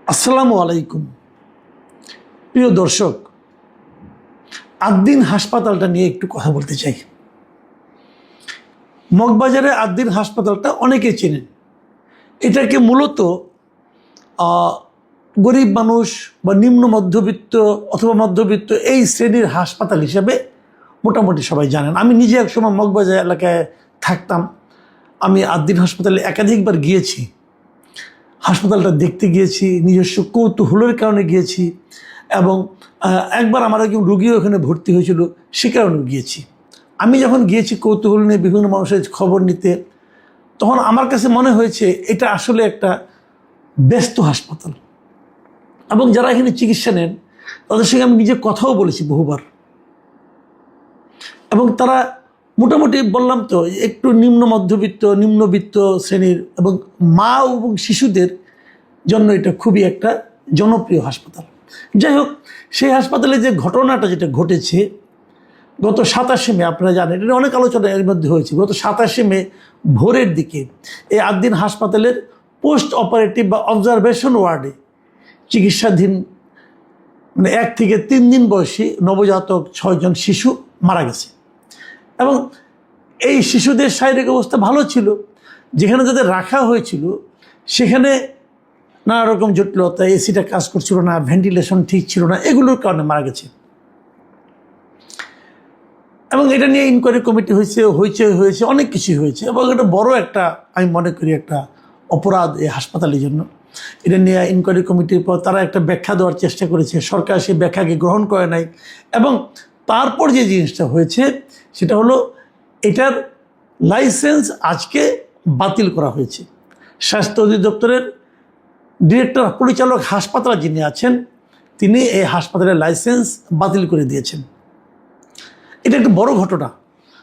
আসসালামু আলাইকুম। প্রিয় দর্শক, আদ্দিন হাসপাতালটা নিয়ে একটু কথা বলতে চাই। মগবাজারে আদ্দিন হাসপাতালটা অনেকে চেনেন। এটাকে মূলত গরিব মানুষ বা নিম্ন মধ্যবিত্ত অথবা মধ্যবিত্ত এই শ্রেণীর হাসপাতাল হিসেবে মোটামুটি সবাই জানেন। আমি নিজে একসময় মগবাজার এলাকায় থাকতাম। আমি আদ্দিন হাসপাতালে একাধিকবার গিয়েছি। হাসপাতালটা দেখতে গিয়েছি, নিজস্ব কৌতূহলের কারণে গিয়েছি, এবং একবার আমার একজন রুগীও এখানে ভর্তি হয়েছিল, সে কারণে গিয়েছি। আমি যখন গিয়েছি কৌতূহল নিয়ে বিভিন্ন মানুষের খবর নিতে, তখন আমার কাছে মনে হয়েছে এটা আসলে একটা ব্যস্ত হাসপাতাল, এবং যারা এখানে চিকিৎসা নেন তাদের সঙ্গে আমি নিজে কথাও বলেছি বহুবার, এবং তারা মোটামুটি বললাম তো একটু নিম্নবিত্ত শ্রেণীর, এবং মা এবং শিশুদের জন্য এটা খুবই একটা জনপ্রিয় হাসপাতাল। যাই হোক, সেই হাসপাতালে যে ঘটনাটা যেটা ঘটেছে গত 27 মে, আপনারা জানেন এটা অনেক আলোচনা এর মধ্যে হয়েছে। গত 27 মে ভোরের দিকে এই আদ্দিন হাসপাতালের পোস্ট অপারেটিভ বা অবজারভেশন ওয়ার্ডে চিকিৎসাধীন 1 থেকে 3 দিন বয়সী নবজাতক 6 জন শিশু মারা গেছে, এবং এই শিশুদের শারীরিক অবস্থা ভালো ছিল। যেখানে যাদের রাখা হয়েছিল সেখানে নানা রকম জটিলতা, এসিটা কাজ করছিল না, ভেন্টিলেশন ঠিক ছিল না, এগুলোর কারণে মারা গেছে। এবং এটা নিয়ে ইনকোয়ারি কমিটি হয়েছে, অনেক কিছুই হয়েছে, এবং এটা বড় একটা, আমি মনে করি একটা অপরাধ এই হাসপাতালের জন্য। এটা নিয়ে ইনকোয়ারি কমিটির পর তারা একটা ব্যাখ্যা দেওয়ার চেষ্টা করেছে, সরকার সেই ব্যাখ্যাকে গ্রহণ করে নাই। এবং তারপর যে জিনিসটা হয়েছে সেটা হলো এটার লাইসেন্স আজকে বাতিল করা হয়েছে। স্বাস্থ্য অধিদপ্তরের ডিরেক্টর পরিচালক হাসপাতাল যিনি আছেন, তিনি এই হাসপাতালের লাইসেন্স বাতিল করে দিয়েছেন। এটা একটা বড় ঘটনা।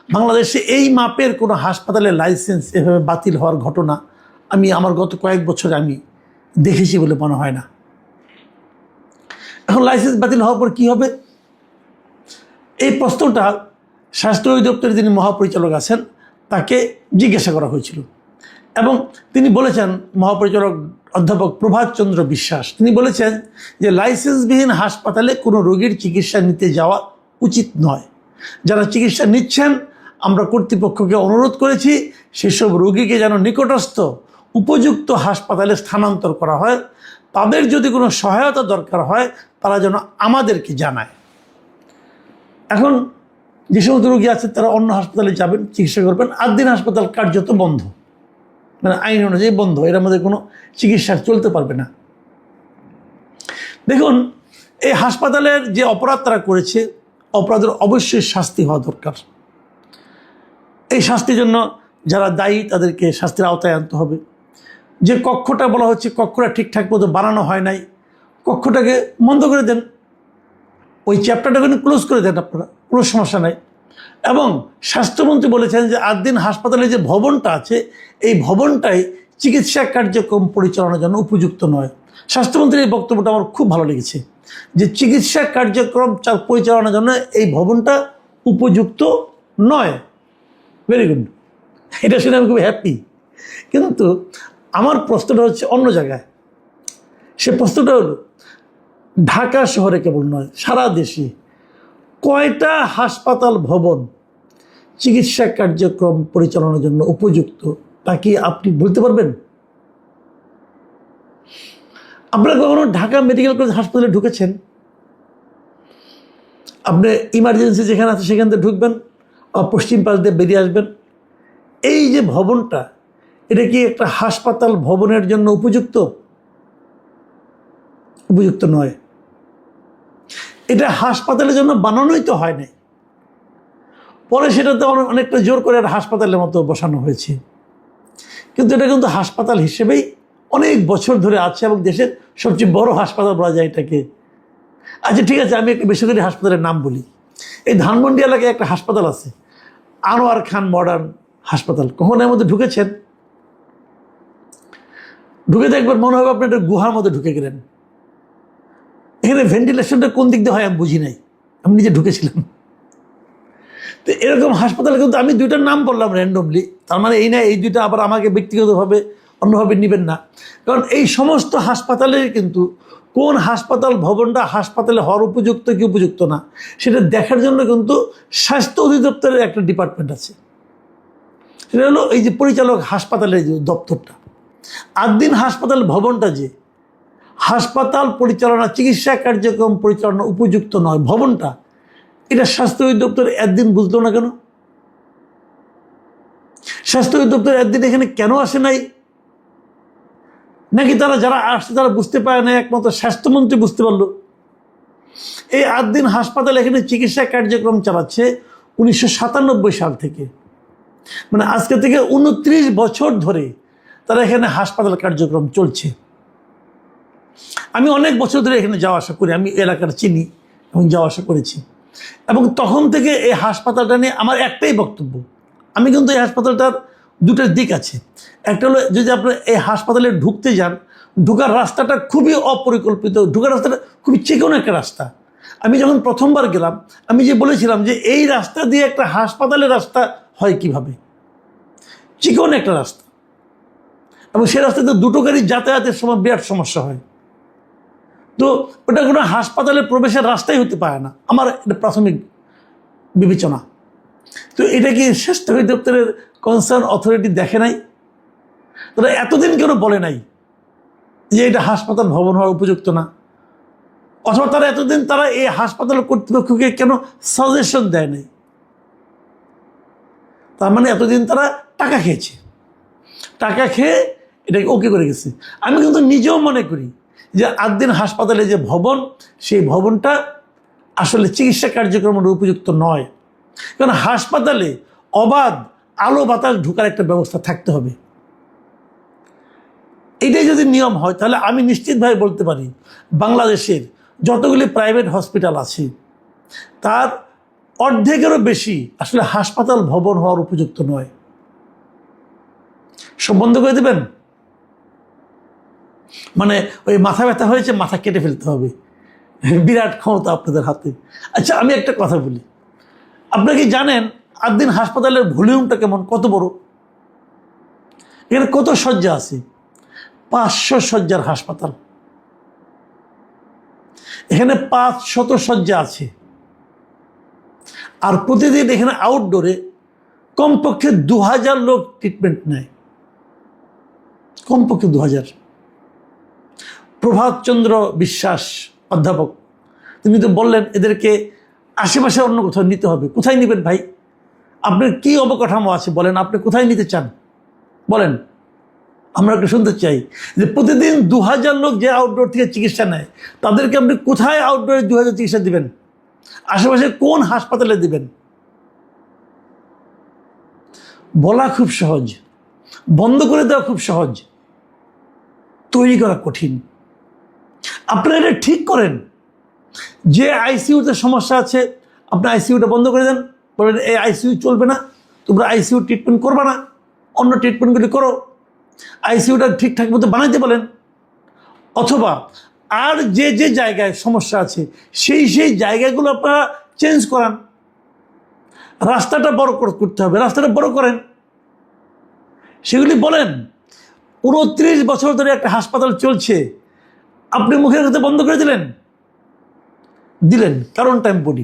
বাংলাদেশে এই মাপের কোনো হাসপাতালের লাইসেন্স এভাবে বাতিল হওয়ার ঘটনা আমি আমার গত কয়েক বছরে আমি দেখেছি বলে মনে হয় না। এখন লাইসেন্স বাতিল হওয়ার পর কী হবে, এই প্রশ্নটা স্বাস্থ্য অধিদপ্তরের যিনি মহাপরিচালক আছেন তাকে জিজ্ঞাসা করা হয়েছিল, এবং তিনি বলেছেন, মহাপরিচালক অধ্যাপক প্রভাত চন্দ্র বিশ্বাস, তিনি বলেছেন যে লাইসেন্সবিহীন হাসপাতালে কোনো রোগীর চিকিৎসা নিতে যাওয়া উচিত নয়। যারা চিকিৎসা নিচ্ছেন, আমরা কর্তৃপক্ষকে অনুরোধ করেছি সেসব রোগীকে যেন নিকটস্থ উপযুক্ত হাসপাতালে স্থানান্তর করা হয়। তাদের যদি কোনো সহায়তা দরকার হয় তারা যেন আমাদেরকে জানায়। এখন যে সমস্ত রোগী আছে তারা অন্য হাসপাতালে যাবেন, চিকিৎসা করবেন। আদ্দিন হাসপাতাল কার্যত বন্ধ, আইন অনুযায়ী বন্ধ, এর মধ্যে কোনো চিকিৎসা চলতে পারবে না। দেখুন, এই হাসপাতালের যে অপরাধ তারা করেছে, অপরাধের অবশ্যই শাস্তি হওয়া দরকার। এই শাস্তির জন্য যারা দায়ী তাদেরকে শাস্তির আওতায় আনতে হবে। যে কক্ষটা বলা হচ্ছে, কক্ষটা ঠিকঠাক মতো বানানো হয় নাই, কক্ষটাকে বন্ধ করে দেন, ওই চ্যাপ্টারটাকে ক্লোজ করে দেন, আপনারা কোনো সমস্যা নাই। এবং স্বাস্থ্যমন্ত্রী বলেছেন যে আদ্দিন হাসপাতালে যে ভবনটা আছে এই ভবনটাই চিকিৎসা কার্যক্রম পরিচালনার জন্য উপযুক্ত নয়। স্বাস্থ্যমন্ত্রীর এই বক্তব্যটা আমার খুব ভালো লেগেছে, যে চিকিৎসা কার্যক্রম পরিচালনার জন্য এই ভবনটা উপযুক্ত নয়। ভেরি গুড, এটা শুনে আমি খুব হ্যাপি। কিন্তু আমার প্রশ্নটা হচ্ছে অন্য জায়গায়। সে প্রশ্নটা হলো, ঢাকা শহরে কেবল নয়, সারা দেশে কয়টা হাসপাতাল ভবন চিকিৎসা কার্যক্রম পরিচালনার জন্য উপযুক্ত তা কি আপনি বলতে পারবেন? আপনারা কখনো ঢাকা মেডিকেল কলেজ হাসপাতালে ঢুকেছেন? আপনি ইমার্জেন্সি যেখানে আছে সেখান থেকে ঢুকবেন, পশ্চিম পাশ দিয়ে বেরিয়ে আসবেন। এই যে ভবনটা, এটা কি একটা হাসপাতাল ভবনের জন্য উপযুক্ত? উপযুক্ত নয়। এটা হাসপাতালের জন্য বানানোই তো হয় নাই, পরে সেটাতে অনেকটা জোর করে হাসপাতালের মতো বসানো হয়েছে। কিন্তু এটা কিন্তু হাসপাতাল হিসেবেই অনেক বছর ধরে আছে, এবং দেশের সবচেয়ে বড় হাসপাতাল বলা যায় এটাকে। আচ্ছা ঠিক আছে, আমি একটা বেসরকারি হাসপাতালের নাম বলি। এই ধানমন্ডি এলাকায় একটা হাসপাতাল আছে, আনোয়ার খান মডার্ন হাসপাতাল। কখনো এর মধ্যে ঢুকেছেন? ঢুকে দেখবেন মনে হবে আপনি একটা গুহার মধ্যে ঢুকে গেলেন। এখানে ভেন্টিলেশনটা কোন দিক দিয়ে হয় আমি বুঝি নাই, আমি নিজে ঢুকেছিলাম। তো এরকম হাসপাতালে কিন্তু আমি 2টার নাম বললাম র্যান্ডমলি, তার মানে এই না এই 2টা আবার আমাকে ব্যক্তিগতভাবে অন্যভাবে নেবেন না। কারণ এই সমস্ত হাসপাতালের কিন্তু কোন হাসপাতাল ভবনটা হাসপাতালে হওয়ার উপযুক্ত কি উপযুক্ত না সেটা দেখার জন্য কিন্তু স্বাস্থ্য অধিদপ্তরের একটা ডিপার্টমেন্ট আছে। সেটা হলো এই যে পরিচালক হাসপাতালের যে দপ্তরটা। আদ্দিন হাসপাতাল ভবনটা যে হাসপাতাল পরিচালনা চিকিৎসা কার্যক্রম পরিচালনা উপযুক্ত নয় ভবনটা, এটা স্বাস্থ্য অধিদপ্তর একদিন বুঝলো না কেন? স্বাস্থ্য অধিদপ্তর একদিন এখানে কেন আসে নাই? নাকি তারা যারা আসছে তারা বুঝতে পারে না, একমাত্র স্বাস্থ্যমন্ত্রী বুঝতে পারলো? এই আদ্দিন হাসপাতাল এখানে চিকিৎসা কার্যক্রম চালাচ্ছে 1997 সাল থেকে, মানে আজকে থেকে 29 বছর ধরে তারা এখানে হাসপাতাল কার্যক্রম চলছে। আমি অনেক বছর ধরে এখানে যাওয়া আসা করি, আমি এলাকার চিনি এবং যাওয়া আসা করেছি। এবং তখন থেকে এই হাসপাতালটা নিয়ে আমার একটাই বক্তব্য, আমি কিন্তু এই হাসপাতালটার দুটো দিক আছে। একটা হলো যদি আপনি এই হাসপাতালে ঢুকতে যান, ঢুকার রাস্তাটা খুবই অপরিকল্পিত, ঢুকার রাস্তাটা খুবই চিকন একটা রাস্তা। আমি যখন প্রথমবার গেলাম আমি যে বলেছিলাম যে এই রাস্তা দিয়ে একটা হাসপাতালের রাস্তা হয় কিভাবে, চিকন একটা রাস্তা, এবং সেই রাস্তাতে দুটো গাড়ি যাতায়াতের সময় বিরাট সমস্যা হয়। তো ওটা কোনো হাসপাতালে প্রবেশের রাস্তাই হতে পারে না, আমার এটা প্রাথমিক বিবেচনা। তো এটা কি স্বাস্থ্য অধিদপ্তরের কনসার্ন অথরিটি দেখে নাই? তারা এতদিন কেন বলে নাই যে এটা হাসপাতাল ভবন হওয়ার উপযুক্ত না? অথবা তারা এতদিন তারা এই হাসপাতাল কর্তৃপক্ষকে কেন সাজেশন দেয় নাই? তার মানে এতদিন তারা টাকা খেয়েছে, টাকা খেয়ে এটাকে ওকে করে গেছে। আমি কিন্তু নিজেও মনে করি যে আদ্দিন হাসপাতালে যে ভবন, সেই ভবনটা আসলে চিকিৎসা কার্যক্রমের উপযুক্ত নয়। কারণ হাসপাতালে অবাধ আলো বাতাস ঢোকার একটা ব্যবস্থা থাকতে হবে। এটাই যদি নিয়ম হয় তাহলে আমি নিশ্চিতভাবে বলতে পারি বাংলাদেশের যতগুলি প্রাইভেট হসপিটাল আছে তার অর্ধেকেরও বেশি আসলে হাসপাতাল ভবন হওয়ার উপযুক্ত নয়। সব বন্ধ করে দেবেন, মানে ওই মাথা ব্যথা হয়েছে মাথা কেটে ফেলতে হবে, বিরাট ক্ষমতা আপনাদের হাতে। আচ্ছা আমি একটা কথা বলি, আপনারা কি জানেন আদ্দিন হাসপাতালের ভলিউমটা কেমন, কত বড়? এখানে কত শয্যা আছে? 500 শয্যার হাসপাতাল। এখানে 500 শয্যা আছে। আর প্রতিদিন এখানে আউটডোরে কমপক্ষে 2000 লোক ট্রিটমেন্ট নেয়, কমপক্ষে 2000। প্রভাতচন্দ্র বিশ্বাস অধ্যাপক, তিনি তো বললেন এদেরকে আশেপাশে অন্য কোথাও নিতে হবে। কোথায় নেবেন ভাই? আপনার কি অবকাঠামো আছে বলেন, আপনি কোথায় নিতে চান বলেন? আমরা একটু শুনতে চাই যে প্রতিদিন 2000 লোক যে আউটডোর থেকে চিকিৎসা নেয় তাদেরকে আপনি কোথায় আউটডোরে 2000 চিকিৎসা দিবেন? আশেপাশে কোন হাসপাতালে দিবেন? বলা খুব সহজ, বন্ধ করে দেওয়া খুব সহজ, তৈরি করা কঠিন। আপনারা এটা ঠিক করেন যে আইসিইউতে সমস্যা আছে আপনি আইসিইউটা বন্ধ করে দেন, বলেন এই আইসিইউ চলবে না, তোমরা আইসিইউ ট্রিটমেন্ট করবে না, অন্য ট্রিটমেন্টগুলি করো, আইসিইউটা ঠিকঠাক মতো বানাইতে বলেন। অথবা আর যে যে জায়গায় সমস্যা আছে সেই সেই জায়গাগুলো আপনারা চেঞ্জ করান। রাস্তাটা বড় করতে হবে, রাস্তাটা বড় করেন, সেগুলি বলেন। 29 বছর ধরে একটা হাসপাতাল চলছে, আপনি মুখের কাছে বন্ধ করে দিলেন। কারণটা আমি বলি,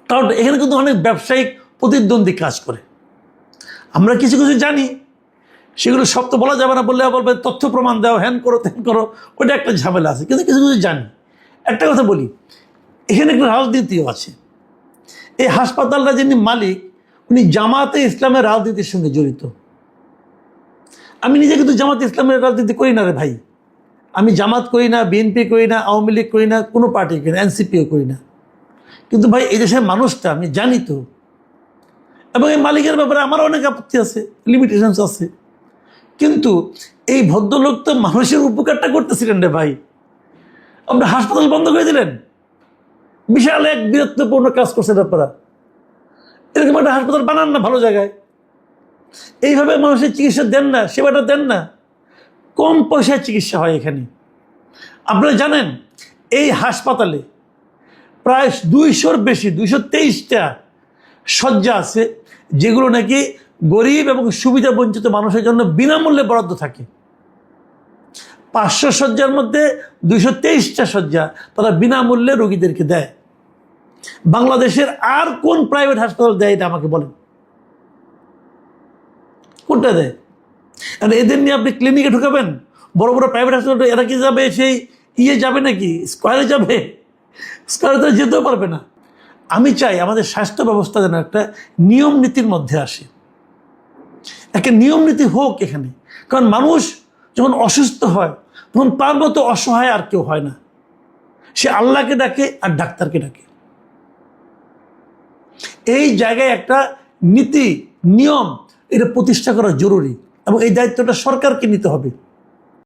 কারণ এখানে কিন্তু অনেক ব্যবসায়িক প্রতিদ্বন্দ্বী কাজ করে। আমরা কিছু কিছু জানি, সেগুলো সব তো বলা যাবে না, বললে বলবে তথ্য প্রমাণ দাও, হ্যান করো ত্যান করো, ওটা একটা ঝামেলা আছে। কিন্তু কিছু কিছু জানি। একটা কথা বলি, এখানে একটা রাজনীতিও আছে। এই হাসপাতালটা যিনি মালিক উনি জামাতে ইসলামের রাজনীতির সঙ্গে জড়িত। আমি নিজে কিন্তু জামাতে ইসলামের রাজনীতি করি না রে ভাই, আমি জামাত করি না, বিএনপি করি না, আওয়ামী লীগ করি না, কোনো পার্টি করি না, এনসিপিও করি না। কিন্তু ভাই এই দেশের মানুষটা আমি জানি তো, এবং এই মালিকের ব্যাপারে আমার অনেক আপত্তি আছে, লিমিটেশনস আছে। কিন্তু এই ভদ্রলোক তো মানুষের উপকারটা করতেছিলেন রে ভাই, আপনি হাসপাতাল বন্ধ করে দিলেন। বিশাল এক বীরত্বপূর্ণ কাজ করছেন আপনারা। এরকম একটা হাসপাতাল বানান না ভালো জায়গায়, এইভাবে মানুষের চিকিৎসা দেন না, সেবাটা দেন না। কম পয়সায় চিকিৎসা হয় এখানে। আপনারা জানেন এই হাসপাতালে প্রায় 200-র বেশি, 223টা শয্যা আছে, যেগুলো নাকি গরিব এবং সুবিধা বঞ্চিত মানুষের জন্য বিনামূল্যে বরাদ্দ থাকে। 500 শয্যার মধ্যে 223টা শয্যা তারা বিনামূল্যে রোগীদেরকে দেয়। বাংলাদেশের আর কোন প্রাইভেট হাসপাতাল দেয় এটা আমাকে বলেন, কোনটা দেয়? আর এদের নিয়ে আপনি ক্লিনিকে ঢুকাবেন? বড় বড় প্রাইভেট হাসপাতাল এরা কি যাবে, সেই যাবে নাকি স্কোয়ারে যাবে? স্কোয়ারে তো যেতেও পারবে না। আমি চাই আমাদের স্বাস্থ্য ব্যবস্থা যেন একটা নিয়ম নীতির মধ্যে আসে, একটা নিয়ম নীতি হোক এখানে। কারণ মানুষ যখন অসুস্থ হয় তখন তার মতো অসহায় আর কেউ হয় না, সে আল্লাহকে ডাকে আর ডাক্তারকে ডাকে। এই জায়গায় একটা নীতি নিয়ম এটা প্রতিষ্ঠা করা জরুরি এবং এই দায়িত্বটা সরকারকে নিতে হবে।